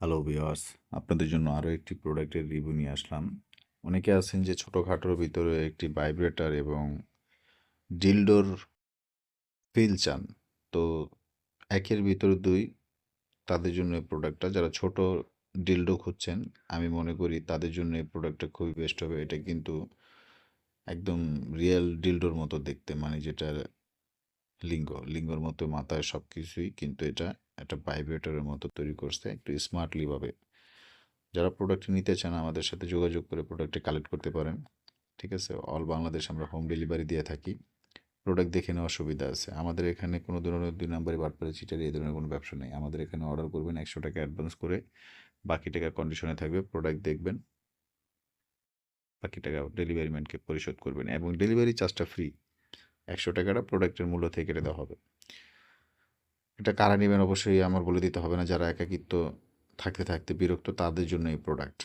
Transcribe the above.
Hello viewers, আপনাদের জন্য আরও একটি প্রোডাক্টের রিভিউ নিয়ে আসলাম। অনেকে আছেন যে ছোটোখাটোর ভিতরে একটি ভাইব্রেটর এবং ডিলডোর ফিল চান। তো একের ভিতরে দুই, তাদের জন্য এই প্রোডাক্টটা। যারা ছোট ডিলডো খুঁজছেন, আমি মনে করি তাদের জন্য এই প্রোডাক্টটা খুবই বেস্ট হবে। এটা কিন্তু একদম রিয়েল ডিলডোর মতো দেখতে, মানে যেটা লিঙ্গর মতো মাথায় সব কিছুই, কিন্তু এটা একটা ভাইব্রেটরের মতো তৈরি করছে একটু স্মার্টলি ভাবে। যারা প্রোডাক্ট নিতে চান আমাদের সাথে যোগাযোগ করে প্রোডাক্টটি কালেক্ট করতে পারেন। ঠিক আছে? অল বাংলাদেশ আমরা হোম ডেলিভারি দিয়ে থাকি। প্রোডাক্ট দেখে নেওয়ার সুবিধা আছে। আমাদের এখানে কোনো ধরনের ২ নাম্বারি বাটপারি চিটারি এই ধরনের কোনো ব্যবসা নেই। আমাদের এখানে অর্ডার করবেন ৳১০০ অ্যাডভান্স করে, বাকি টাকা কন্ডিশনে থাকবে। প্রোডাক্ট দেখবেন, বাকি টাকা ডেলিভারি ম্যানকে পরিশোধ করবেন এবং ডেলিভারি চার্জটা ফ্রি। ৳১০০ টা প্রোডাক্টের মূল্য থেকে কেটে দেওয়া হবে। এটা কারা নিবেন অবশ্যই আমার বলে দিতে হবে না। যারা একাকিত্ব থাকতে বিরক্ত তাদের জন্য এই প্রোডাক্ট।